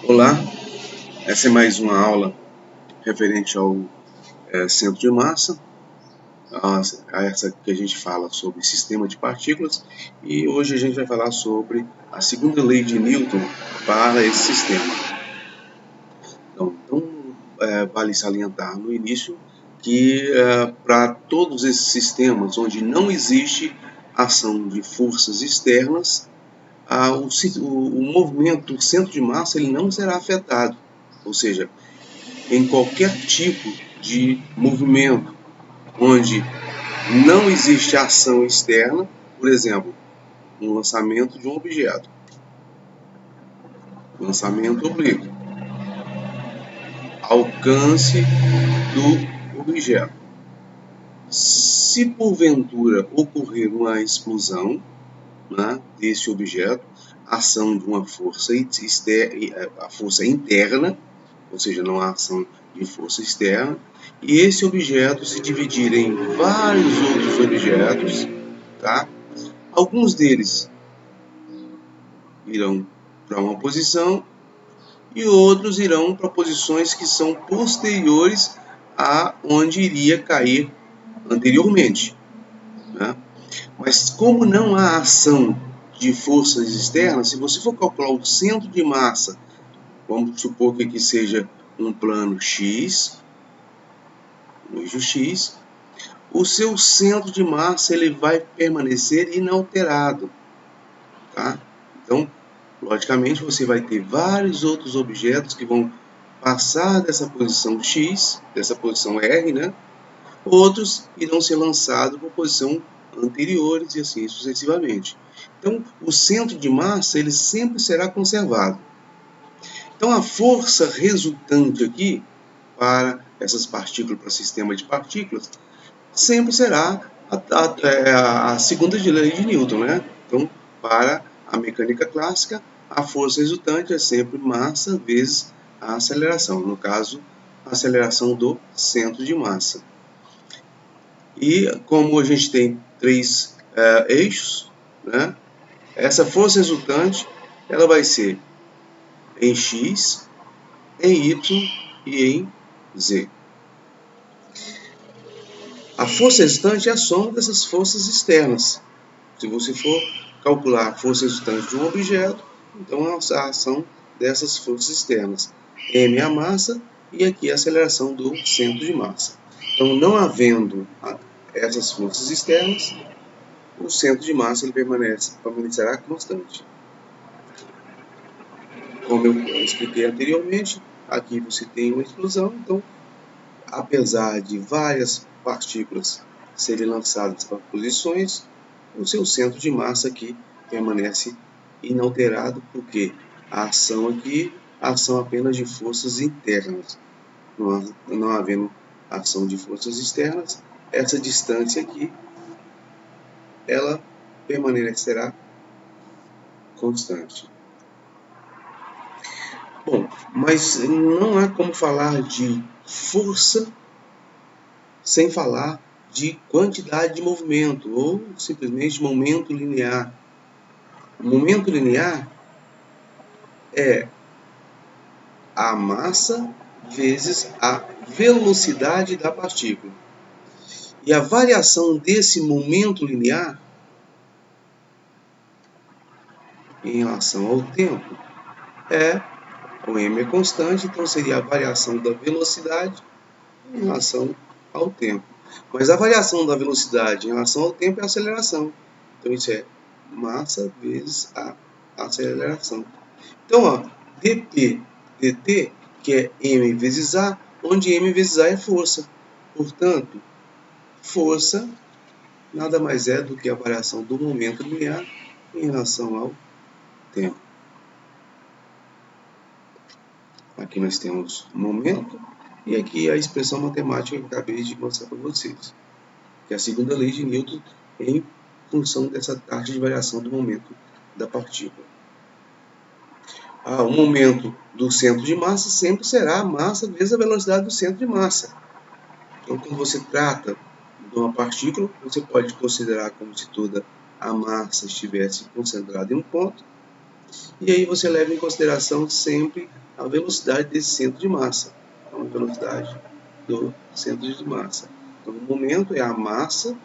Olá, essa é mais uma aula referente ao centro de massa, a essa que a gente fala sobre sistema de partículas, e hoje a gente vai falar sobre a segunda lei de Newton para esse sistema. Então vale salientar no início que para todos esses sistemas onde não existe ação de forças externas, o movimento, o centro de massa, ele não será afetado, ou seja, em qualquer tipo de movimento onde não existe ação externa, por exemplo, um lançamento de um objeto, lançamento oblíquo, alcance do objeto. Se porventura ocorrer uma explosão, né, desse objeto, ação de uma força a força interna, ou seja, não há ação de força externa, e esse objeto se dividir em vários outros objetos, tá? Alguns deles irão para uma posição e outros irão para posições que são posteriores a onde iria cair anteriormente, né? Mas como não há ação de forças externas, se você for calcular o centro de massa, vamos supor que aqui seja um plano X, no eixo X, o seu centro de massa ele vai permanecer inalterado, tá? Então, logicamente, você vai ter vários outros objetos que vão passar dessa posição X, dessa posição R, né? Outros irão ser lançados para a posição anteriores e assim sucessivamente. Então, o centro de massa ele sempre será conservado. Então, a força resultante aqui para essas partículas, para o sistema de partículas, sempre será a segunda lei de Newton, né? Então, para a mecânica clássica, a força resultante é sempre massa vezes a aceleração, no caso, a aceleração do centro de massa. E como a gente tem três eixos, né? Essa força resultante ela vai ser em x, em y e em z. A força resultante é a soma dessas forças externas. Se você for calcular a força resultante de um objeto, então é a ação dessas forças externas. M é a massa e aqui a aceleração do centro de massa. Então, não havendo essas forças externas, o centro de massa ele permanecerá constante. Como eu expliquei anteriormente, aqui você tem uma explosão, então, apesar de várias partículas serem lançadas para posições, o seu centro de massa aqui permanece inalterado, porque a ação aqui, a ação apenas de forças internas. Não havendo ação de forças externas, essa distância aqui, ela permanecerá constante. Bom, mas não há como falar de força sem falar de quantidade de movimento, ou simplesmente momento linear. O momento linear é a massa vezes a velocidade da partícula. E a variação desse momento linear em relação ao tempo o m é constante, então seria a variação da velocidade em relação ao tempo. Mas a variação da velocidade em relação ao tempo é a aceleração. Então isso é massa vezes a aceleração. Então, ó, dp dt, que é m vezes a, onde m vezes a é força. Portanto, força nada mais é do que a variação do momento linear em relação ao tempo. Aqui nós temos momento e aqui a expressão matemática que eu acabei de mostrar para vocês, que é a segunda lei de Newton em função dessa taxa de variação do momento da partícula. O momento do centro de massa sempre será a massa vezes a velocidade do centro de massa. Então, quando você trata de uma partícula, você pode considerar como se toda a massa estivesse concentrada em um ponto, E aí você leva em consideração sempre a velocidade desse centro de massa. Então, a velocidade do centro de massa. Então, no momento é a massa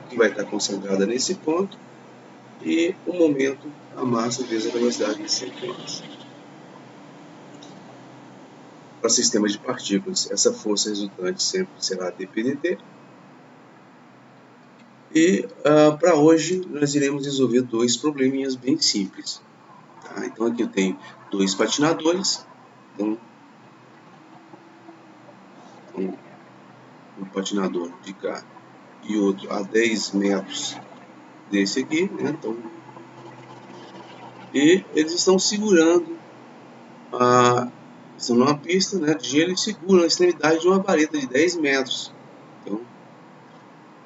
que vai estar concentrada nesse ponto, e o momento, a massa vezes a velocidade desse centro de massa. Para sistemas de partículas, essa força resultante sempre será dp dt. E para hoje nós iremos resolver dois probleminhas bem simples. Tá? Então aqui eu tenho dois patinadores. Então, um patinador de cá e outro a 10 metros desse aqui, né? Então, e eles estão segurando, estão numa pista, né, de gelo, e seguram a extremidade de uma vareta de 10 metros. Então,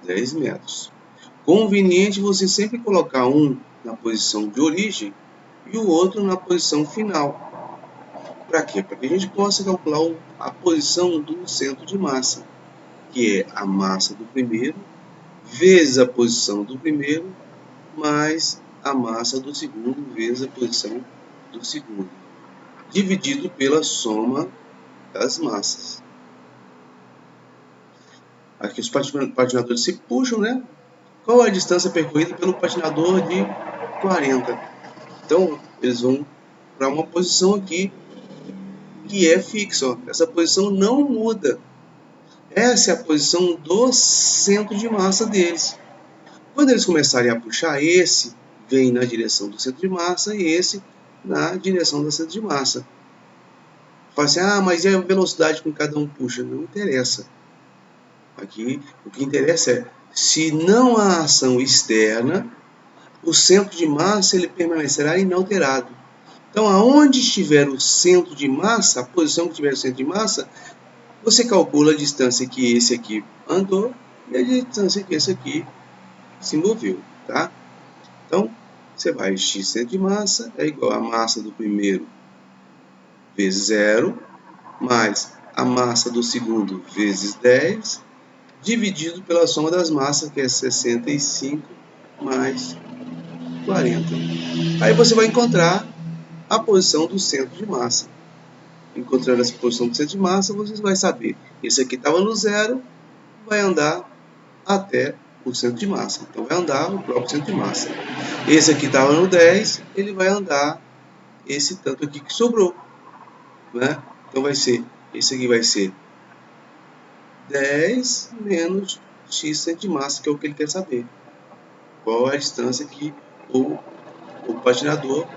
10 metros. Conveniente você sempre colocar um na posição de origem e o outro na posição final. Para quê? Para que a gente possa calcular a posição do centro de massa, que é a massa do primeiro vezes a posição do primeiro mais a massa do segundo vezes a posição do segundo, dividido pela soma das massas. Aqui os patinadores se puxam, né? Qual a distância percorrida pelo patinador de 40? Então, eles vão para uma posição aqui que é fixa. Ó. Essa posição não muda. Essa é a posição do centro de massa deles. Quando eles começarem a puxar, esse vem na direção do centro de massa e esse na direção do centro de massa. Fala assim, mas é a velocidade com que cada um puxa? Não interessa. Aqui, o que interessa é, se não há ação externa, o centro de massa ele permanecerá inalterado. Então, aonde estiver o centro de massa, a posição que tiver o centro de massa, você calcula a distância que esse aqui andou e a distância que esse aqui se moveu, tá? Então, você vai, x centro de massa é igual a massa do primeiro vezes 0, mais a massa do segundo vezes 10, dividido pela soma das massas, que é 65 mais 40. Aí você vai encontrar a posição do centro de massa. Encontrando essa posição do centro de massa, você vai saber. Esse aqui estava no 0, vai andar até o centro de massa. Então, vai andar o próprio centro de massa. Esse aqui estava no 10, ele vai andar esse tanto aqui que sobrou. Né? Então, vai ser, esse aqui vai ser 10 menos x centro de massa, que é o que ele quer saber. Qual é a distância que o patinador,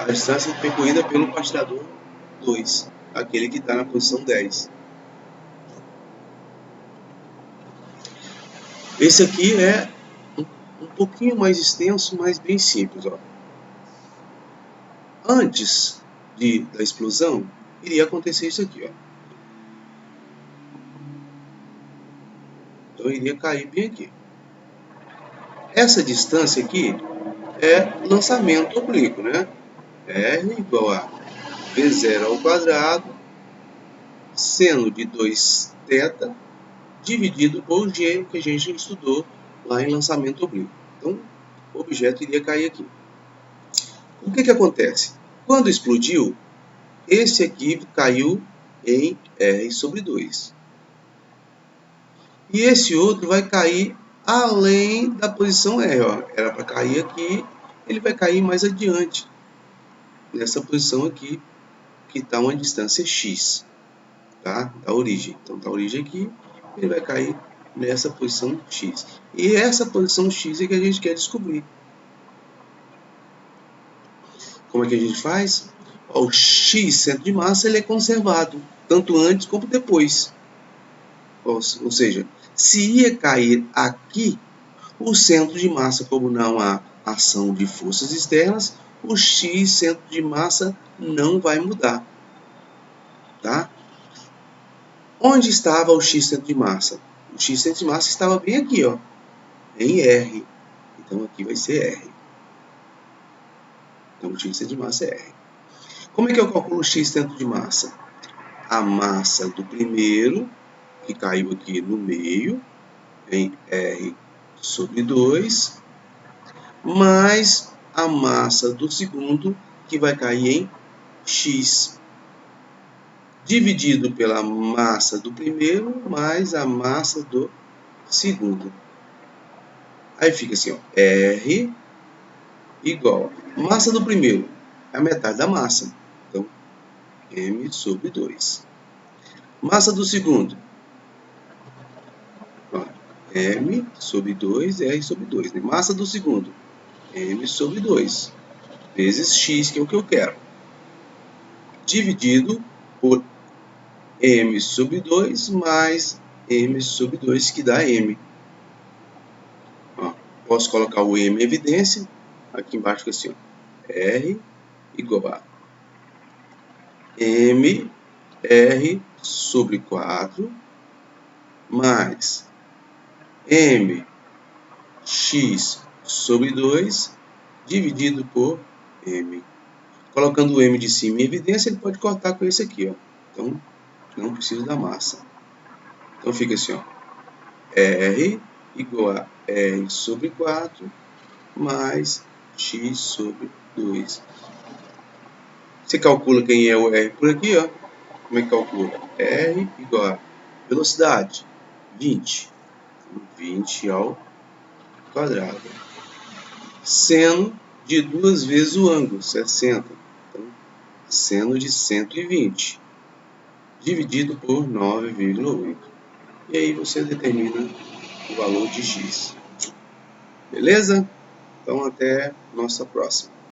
a distância percorrida pelo patinador 2, aquele que está na posição 10. Esse aqui é um pouquinho mais extenso, mas bem simples. Ó. Antes da explosão, iria acontecer isso aqui. Ó. Então, iria cair bem aqui. Essa distância aqui é lançamento oblíquo, né? R igual a V0 ao quadrado, seno de 2θ, dividido por G, que a gente estudou lá em lançamento oblíquo. Então, o objeto iria cair aqui. O que acontece? Quando explodiu, esse aqui caiu em R sobre 2. E esse outro vai cair além da posição R. Ó. Era para cair aqui, ele vai cair mais adiante, nessa posição aqui, que está uma distância x, tá? Da origem. Então, da origem aqui, ele vai cair nessa posição x. E essa posição x é que a gente quer descobrir. Como é que a gente faz? O x, centro de massa, ele é conservado, tanto antes como depois. Ou seja, se ia cair aqui, o centro de massa, como não há ação de forças externas, o x, centro de massa, não vai mudar. Tá? Onde estava o x, centro de massa? O x, centro de massa, estava bem aqui, ó, em R. Então, aqui vai ser R. Então, o x, centro de massa é R. Como é que eu calculo o x, centro de massa? A massa do primeiro, que caiu aqui no meio, em R sobre 2, mais a massa do segundo, que vai cair em x, dividido pela massa do primeiro mais a massa do segundo. Aí fica assim, ó, R igual a massa do primeiro, é a metade da massa. Então, M sobre 2. Massa do segundo, ó, M sobre 2, R sobre 2. Né? Massa do segundo, M sobre 2, vezes X, que é o que eu quero. Dividido por M sobre 2 mais M sobre 2, que dá M. Ó, posso colocar o M em evidência. Aqui embaixo fica assim, ó, R igual a M R sobre 4 mais M x sobre 2 dividido por M. Colocando o M de cima em evidência, ele pode cortar com esse aqui, ó. Então, não preciso da massa. Então, fica assim, ó, R igual a R sobre 4 mais x sobre 2. Você calcula quem é o R por aqui, ó. Como é que calcula? R igual a velocidade, 20. 20 ao quadrado. Seno de 2 vezes o ângulo, 60. Então, seno de 120, dividido por 9,8. E aí você determina o valor de x. Beleza? Então, até nossa próxima.